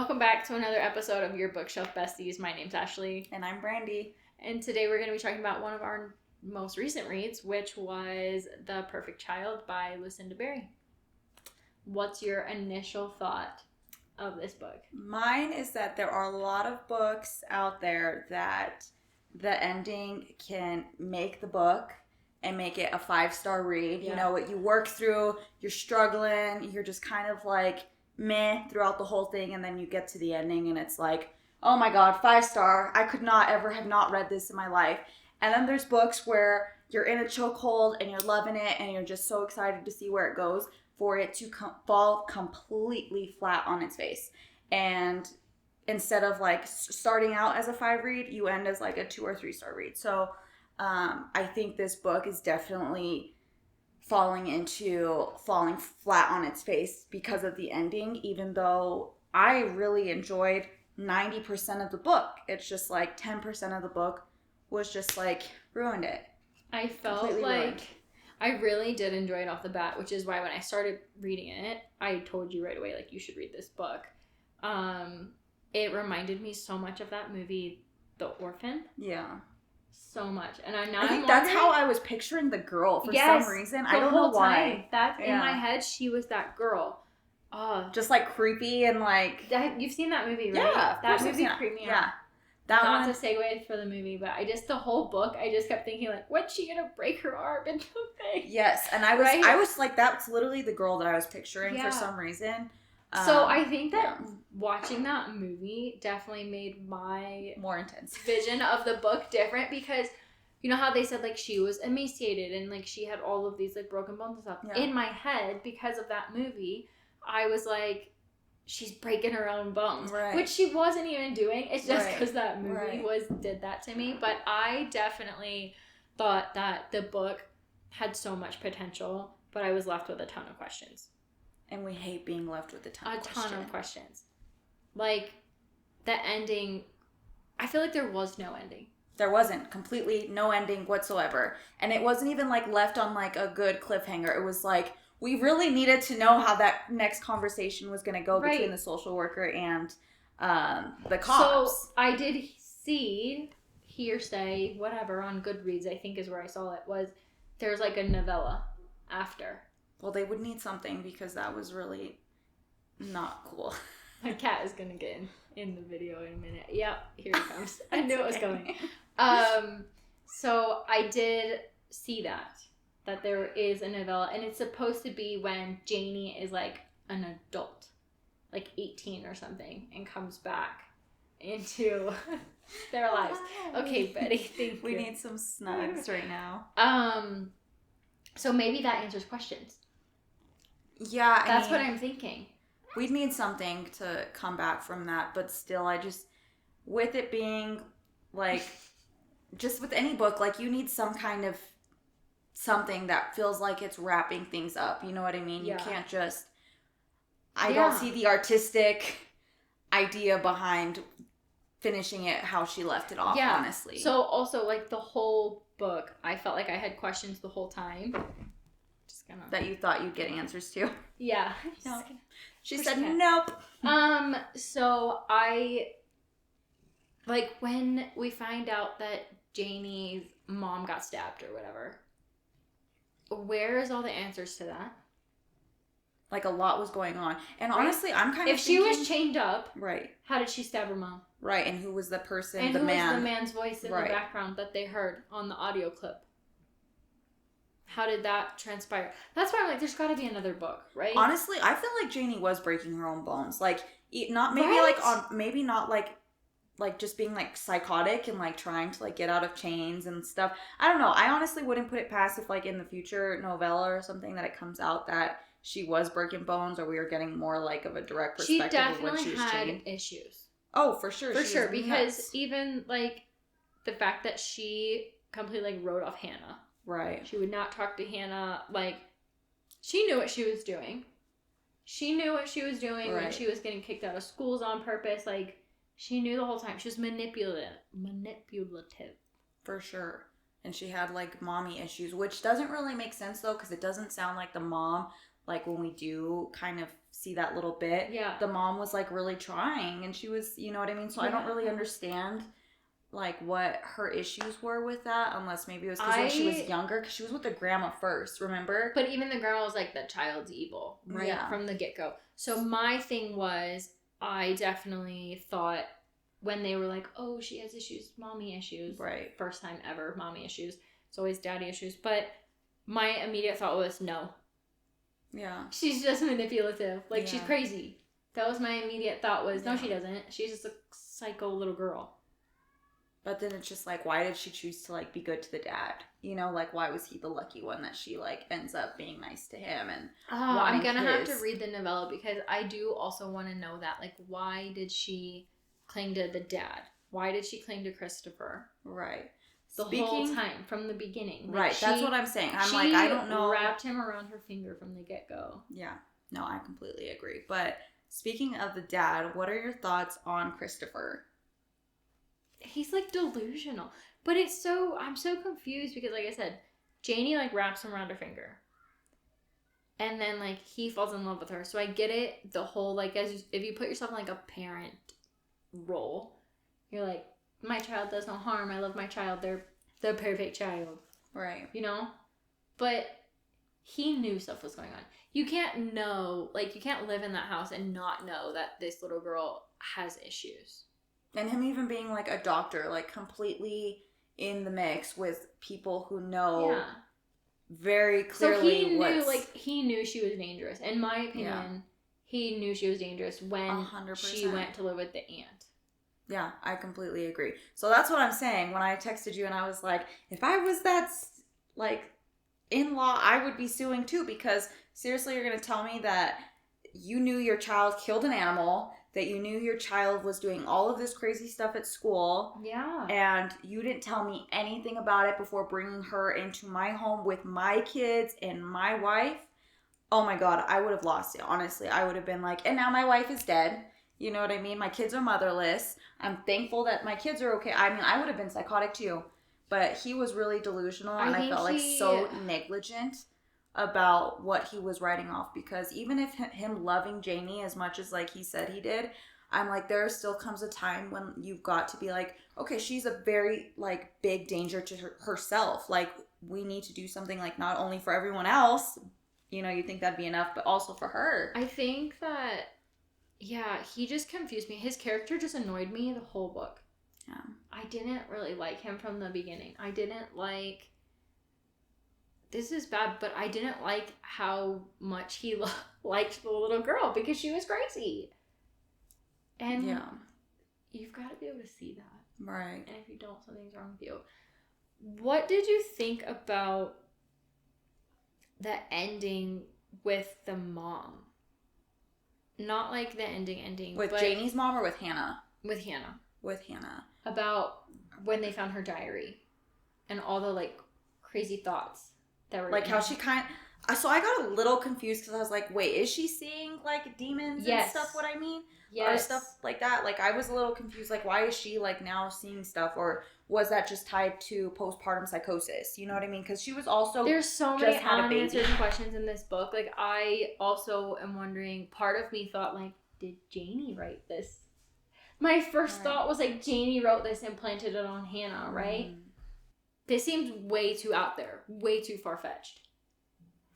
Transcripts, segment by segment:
Welcome back to another episode of Your Bookshelf Besties. My name's Ashley. And I'm Brandy. And today we're going to be talking about one of our most recent reads, which was The Perfect Child by Lucinda Berry. What's your initial thought of this book? Mine is that there are a lot of books out there that the ending can make the book and make it a 5-star read. Yeah. You know, what you work through, you're struggling, you're just kind of like meh throughout the whole thing, and then you get to the ending and it's like, oh my god, 5-star, I could not ever have not read this in my life. And then there's books where you're in a chokehold and you're loving it and you're just so excited to see where it goes, for it to fall completely flat on its face. And instead of like starting out as a 5 read, you end as like a 2 or 3-star read. So I think this book is definitely falling flat on its face because of the ending, even though I really enjoyed 90% of the book. It's just like 10% of the book was just like ruined it. I felt Completely like ruined. I really did enjoy it off the bat, which is why when I started reading it, I told you right away, like, you should read this book. It reminded me so much of that movie, The Orphan. Yeah. So much. And I'm I think that's how I was picturing the girl for some reason. I don't know why. That's in my head. She was that girl. Oh, just like creepy and like you've seen that movie, right? Yeah, that movie creeped me out. Yeah, that Not one. to segue for the movie, but the whole book, I just kept thinking like, when's she gonna break her arm and something? Yes, and I was like, that's literally the girl that I was picturing for some reason. So I think that watching that movie definitely made my more intense vision of the book different, because you know how they said like she was emaciated and like she had all of these like broken bones and stuff. Yeah. In my head, because of that movie, I was like, she's breaking her own bones, which she wasn't even doing. It's just because that movie did that to me. But I definitely thought that the book had so much potential, but I was left with a ton of questions. And we hate being left with a ton of questions. Like, the ending, I feel like there was no ending. There wasn't. Completely no ending whatsoever. And it wasn't even, like, left on, like, a good cliffhanger. It was like, we really needed to know how that next conversation was going to go between the social worker and the cops. So, I did see, hearsay, whatever, on Goodreads, I think is where I saw it, was there's, like, a novella after. Well, they would need something because that was really not cool. My cat is going to get in the video in a minute. Yep, here it comes. I knew it was coming. So I did see that there is a novella, and it's supposed to be when Janie is like an adult, like 18 or something, and comes back into their lives. Okay, Betty, thank you. We need some snugs right now. So maybe that answers questions. Yeah, that's what I'm thinking. We'd need something to come back from that, but still, with it being, like, just with any book, like, you need some kind of something that feels like it's wrapping things up, you know what I mean? Yeah. You can't just, I don't see the artistic idea behind finishing it how she left it off, honestly. So, also, like, the whole book, I felt like I had questions the whole time. That you thought you'd get answers to. Yeah. No. She said nope. So I, like, when we find out that Janie's mom got stabbed or whatever, where is all the answers to that? Like, a lot was going on. And honestly, I'm kind of thinking, if she was chained up, right, how did she stab her mom? Right, and who was the person, and who was the man's voice in the background that they heard on the audio clip? How did that transpire? That's why I'm like, there's got to be another book, right? Honestly, I feel like Janie was breaking her own bones. Like, not maybe maybe not like just being like psychotic and like trying to like get out of chains and stuff. I don't know. I honestly wouldn't put it past if like in the future novella or something that it comes out that she was breaking bones, or we are getting more like of a direct perspective of when she was chained. She definitely had issues. Oh, for sure. For sure, because even like the fact that she completely like wrote off Hannah. Right. She would not talk to Hannah. Like, she knew what she was doing. She knew what she was doing when she was getting kicked out of schools on purpose. Like, she knew the whole time. She was manipulative. For sure. And she had, like, mommy issues, which doesn't really make sense, though, because it doesn't sound like the mom, like when we do kind of see that little bit, the mom was like really trying, and she was, you know what I mean? So I don't really understand like what her issues were with that, unless maybe it was because when she was younger, because she was with the grandma first, remember? But even the grandma was like, the child's evil, right? From the get-go. So my thing was, I definitely thought when they were like, oh, she has issues, mommy issues. Right. First time ever, mommy issues. It's always daddy issues. But my immediate thought was, no. Yeah. She's just manipulative. Like, she's crazy. That was my immediate thought was, no, she doesn't. She's just a psycho little girl. But then it's just like, why did she choose to like be good to the dad? You know, like why was he the lucky one that she like ends up being nice to him and I'm gonna have to read the novella because I do also want to know that. Like, why did she cling to the dad? Why did she cling to Christopher? Right. The whole time from the beginning. Like, right. That's what I'm saying. I'm like, I don't know. She wrapped him around her finger from the get-go. Yeah. No, I completely agree. But speaking of the dad, what are your thoughts on Christopher? He's like delusional, but I'm so confused because, like I said, Janie like wraps him around her finger, and then like he falls in love with her. So I get it. The whole like if you put yourself in like a parent role, you're like, my child does no harm. I love my child. They're the perfect child, right? You know, but he knew stuff was going on. You can't know, like you can't live in that house and not know that this little girl has issues. And him even being like a doctor, like completely in the mix with people who know very clearly. So he knew she was dangerous. In my opinion, he knew she was dangerous when 100%. She went to live with the aunt. Yeah, I completely agree. So that's what I'm saying when I texted you and I was like, if I was that like in-law, I would be suing too, because seriously, you're going to tell me that you knew your child killed an animal, that you knew your child was doing all of this crazy stuff at school. Yeah. And you didn't tell me anything about it before bringing her into my home with my kids and my wife. Oh my God, I would have lost it. Honestly, I would have been like, and now my wife is dead. You know what I mean? My kids are motherless. I'm thankful that my kids are okay. I mean, I would have been psychotic too. But he was really delusional, and I felt like so negligent about what he was writing off, because even if him loving Janie as much as like he said he did, I'm like, there still comes a time when you've got to be like, okay, she's a very like big danger to herself. Like, we need to do something, like not only for everyone else, you know, you think that'd be enough, but also for her. I think that, he just confused me. His character just annoyed me the whole book. Yeah. I didn't really like him from the beginning. I didn't like... This is bad, but I didn't like how much he liked the little girl because she was crazy. And you've got to be able to see that. Right. And if you don't, something's wrong with you. What did you think about the ending with the mom? Not like the ending. With Janie's mom or with Hannah? With Hannah. With Hannah. About when they found her diary and all the like crazy thoughts. Like how she so I got a little confused because I was like, wait, is she seeing like demons and stuff, what I mean? Or stuff like that. Like, I was a little confused, like, why is she like now seeing stuff? Or was that just tied to postpartum psychosis? You know what I mean? Because she was also there's so many unanswered questions in this book. Like, I also am wondering, part of me thought like, did Janie write this? My first thought was like, Janie wrote this and planted it on Hannah, right? This seems way too out there, way too far-fetched.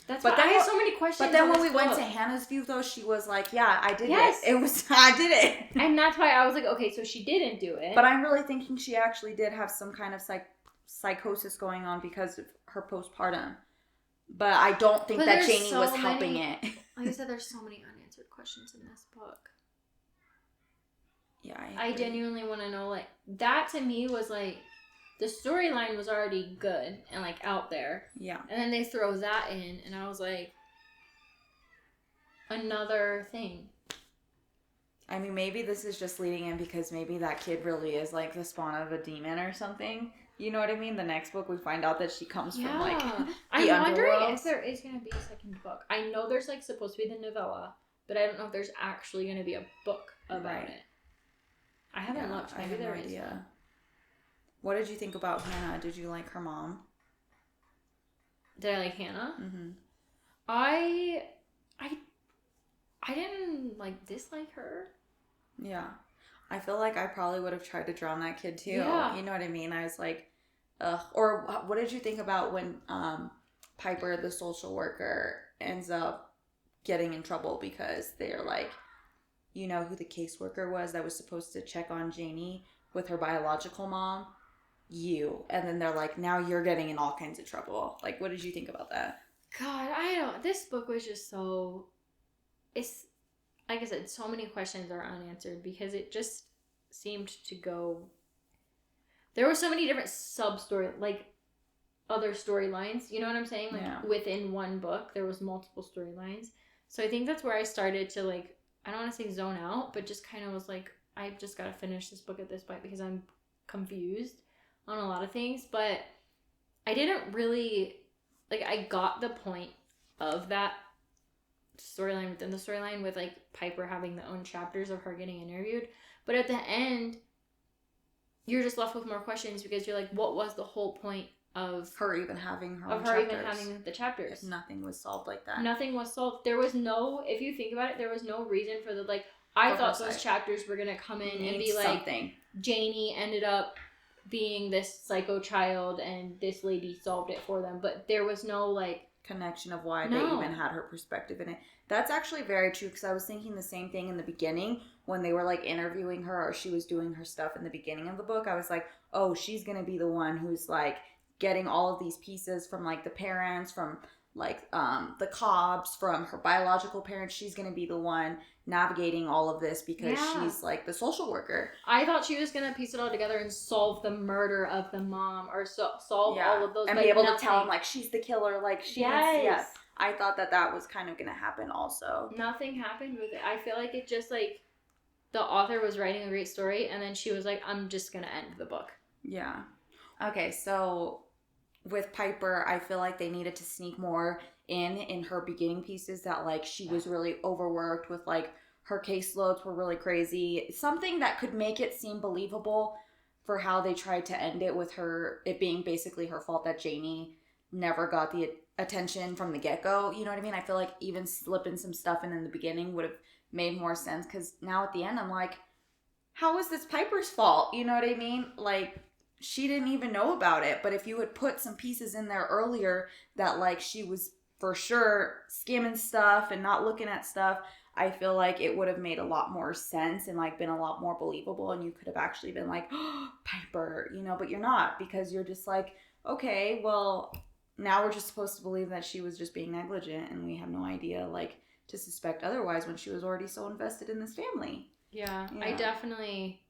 That's why I have so many questions. But then when we went to Hannah's view, though, she was like, yeah, I did it. I did it. And that's why I was like, okay, so she didn't do it. But I'm really thinking she actually did have some kind of psychosis going on because of her postpartum. But I don't think that Janie was helping it. Like I said, there's so many unanswered questions in this book. Yeah, I genuinely want to know, like, that to me was like, the storyline was already good and like out there. Yeah. And then they throw that in and I was like, another thing. I mean, maybe this is just leading in because maybe that kid really is like the spawn of a demon or something. You know what I mean? The next book we find out that she comes from like the I'm wondering underworld. if there is going to be a second book. I know there's like supposed to be the novella, but I don't know if there's actually going to be a book about it. I haven't looked. Maybe there is. Yeah. What did you think about Hannah? Did you like her mom? Did I like Hannah? Mm-hmm. I I didn't like dislike her. Yeah. I feel like I probably would have tried to drown that kid too. Yeah. You know what I mean? I was like, ugh. Or what did you think about when Piper, the social worker, ends up getting in trouble because they're like, you know who the caseworker was that was supposed to check on Janie with her biological mom? You. And then they're like, now you're getting in all kinds of trouble. Like, what did you think about that? God, this book was just so, it's, like I said, so many questions are unanswered because it just seemed to go, there were so many different sub-story, like, other storylines, you know what I'm saying? Like, within one book, there was multiple storylines. So I think that's where I started to, like, I don't want to say zone out, but just kind of was like, I've just got to finish this book at this point because I'm confused on a lot of things. But I didn't really, like, I got the point of that storyline within the storyline with, like, Piper having the own chapters of her getting interviewed. But at the end, you're just left with more questions because you're like, what was the whole point of her even having her own chapters? Even having the chapters? If nothing was solved like that. Nothing was solved. There was no, if you think about it, there was no reason for the, like, I thought those chapters were gonna come in and be like, something. Janie ended up being this psycho child and this lady solved it for them, but there was no, like, connection of why they even had her perspective in it. That's actually very true, because I was thinking the same thing in the beginning when they were, like, interviewing her, or she was doing her stuff in the beginning of the book. I was like, oh, she's gonna be the one who's, like, getting all of these pieces from, like, the parents, from, like, the Cobbs, from her biological parents. She's gonna be the one navigating all of this because she's, like, the social worker. I thought she was gonna piece it all together and solve the murder of the mom, or solve all of those, and be able to tell him, like, she's the killer, like, she's I thought that was kind of gonna happen also. Nothing happened with it. I feel like it just, like, the author was writing a great story and then she was like, I'm just gonna end the book. Yeah. Okay, so with Piper, I feel like they needed to sneak more in her beginning pieces, that, like, she was really overworked with, like, her caseloads were really crazy. Something that could make it seem believable for how they tried to end it, with her, it being basically her fault that Janie never got the attention from the get-go. You know what I mean? I feel like even slipping some stuff in the beginning would have made more sense, because now at the end I'm like, how is this Piper's fault? You know what I mean? Like, she didn't even know about it. But if you had put some pieces in there earlier that, like, she was for sure skimming stuff and not looking at stuff, I feel like it would have made a lot more sense and, like, been a lot more believable, and you could have actually been like, oh, Piper, you know, but you're not, because you're just like, okay, well, now we're just supposed to believe that she was just being negligent, and we have no idea, like, to suspect otherwise when she was already so invested in this family. Yeah. I definitely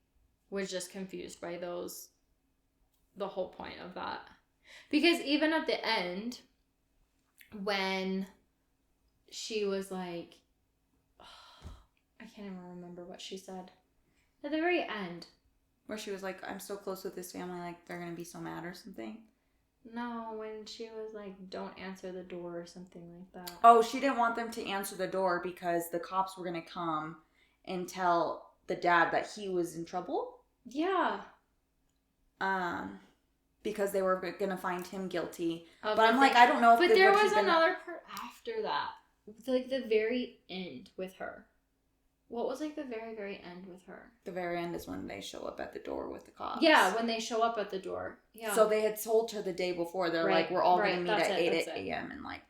was just confused by the whole point of that. Because even at the end, when she was like, I can't even remember what she said. At the very end. Where she was like, I'm so close with this family, like, they're going to be so mad or something. No, when she was like, don't answer the door or something like that. Oh, she didn't want them to answer the door because the cops were going to come and tell the dad that he was in trouble? Yeah. Because they were going to find him guilty. But I'm like, I don't know if... But there was another part after that. Like, the very end with her. What was, like, the very, very end with her? The very end is when they show up at the door with the cops. Yeah, when they show up at the door. Yeah. So they had told her the day before. They're like, we're all going to meet at 8 a.m. and, like...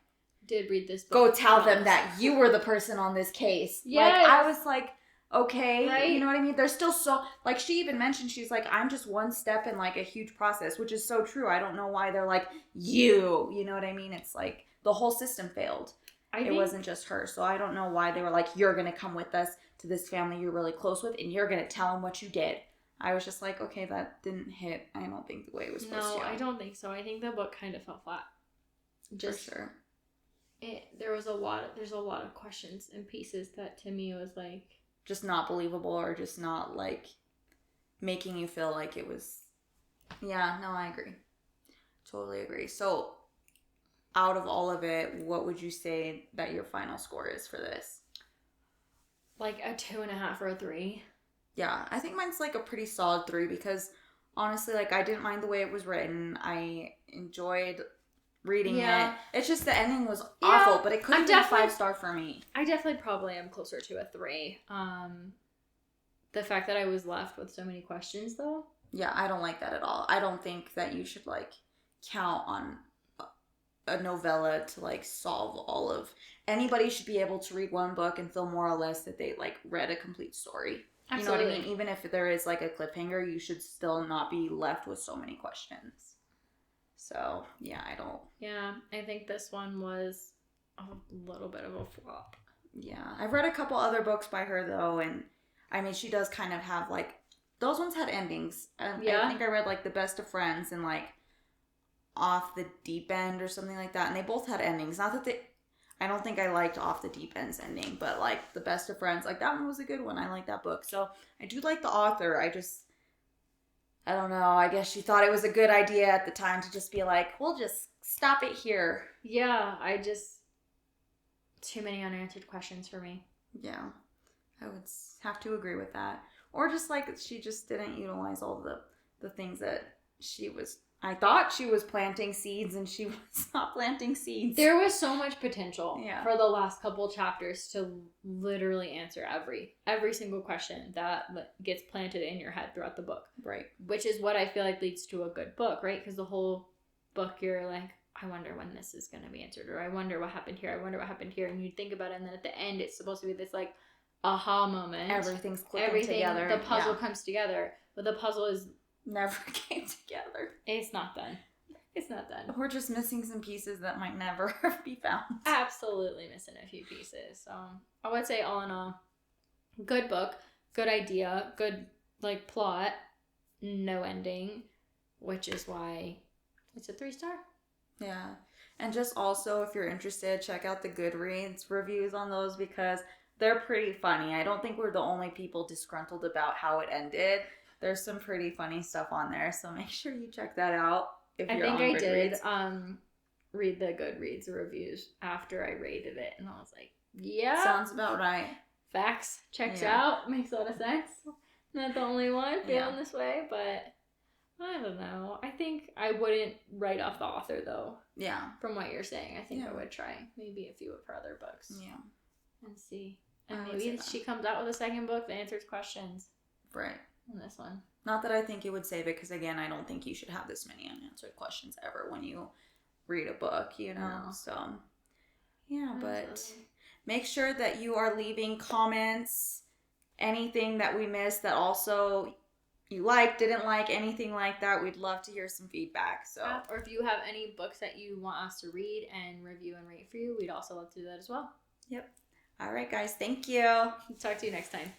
Did read this book. Go tell them that you were the person on this case. Yes. Like, I was like, okay. Right? You know what I mean? There's still so... Like, she even mentioned, she's like, I'm just one step in, like, a huge process, which is so true. I don't know why they're like, you know what I mean? It's like, the whole system failed. It wasn't just her. So I don't know why they were like, you're going to come with us to this family you're really close with, and you're going to tell them what you did. I was just like, okay, that didn't hit, I don't think, the way it was supposed to. No, I don't think so. I think the book kind of fell flat. Just, for sure. There's a lot of questions and pieces that to me was like... just not believable, or just not, like, making you feel like it was... Yeah, no, I agree. Totally agree. So, out of all of it, what would you say that your final score is for this? Like a 2.5 or a 3. Yeah, I think mine's like a pretty solid 3, because honestly, like, I didn't mind the way it was written. I enjoyed reading it. It's just the ending was awful, but it could have been a 5-star for me. I definitely probably am closer to a 3. The fact that I was left with so many questions, though. Yeah, I don't like that at all. I don't think that you should, like, count on a novella to, like, solve all of... Anybody should be able to read one book and feel more or less that they, like, read a complete story. Absolutely. You know what I mean? Even if there is, like, a cliffhanger, you should still not be left with so many questions. So, yeah, I don't... Yeah, I think this one was a little bit of a flop. Yeah. I've read a couple other books by her, though, and, I mean, she does kind of have, like... Those ones had endings. Yeah. I think I read, like, The Best of Friends and, like, Off the Deep End or something like that, and they both had endings. Not that they... I don't think I liked Off the Deep End's ending, but, like, The Best of Friends, like, that one was a good one. I like that book. So, I do like the author. I don't know. I guess she thought it was a good idea at the time to just be like, we'll just stop it here. Yeah, too many unanswered questions for me. Yeah, I would have to agree with that. Or just, like, she just didn't utilize all the things that I thought she was planting seeds, and she was not planting seeds. There was so much potential for the last couple chapters to literally answer every single question that gets planted in your head throughout the book. Right. Which is what I feel like leads to a good book, right? Because the whole book, you're like, I wonder when this is going to be answered, or I wonder what happened here, I wonder what happened here, and you think about it, and then at the end, it's supposed to be this, like, aha moment. Everything's clicking together. The puzzle comes together, but the puzzle is... never came together. It's not done. It's not done. We're just missing some pieces that might never be found. Absolutely missing a few pieces. I would say all in all, good book, good idea, good, like, plot, no ending, which is why it's a 3-star. Yeah. And just also, if you're interested, check out the Goodreads reviews on those, because they're pretty funny. I don't think we're the only people disgruntled about how it ended. There's some pretty funny stuff on there, so make sure you check that out if you're on Goodreads. I did read the Goodreads reviews after I rated it, and I was like, yeah. Sounds about right. Facts. Checks out. Makes a lot of sense. Not the only one feeling this way, but I don't know. I think I wouldn't write off the author, though. Yeah. From what you're saying. I think I would try maybe a few of her other books. Yeah. And see. And maybe she comes out with a second book that answers questions. Right. On this one. Not that I think it would save it, because again, I don't think you should have this many unanswered questions ever when you read a book, you know. No. So, yeah, but make sure that you are leaving comments, anything that we missed that also you liked, didn't like, anything like that. We'd love to hear some feedback. So, or if you have any books that you want us to read and review and rate for you, we'd also love to do that as well. Yep. All right, guys. Thank you. Talk to you next time.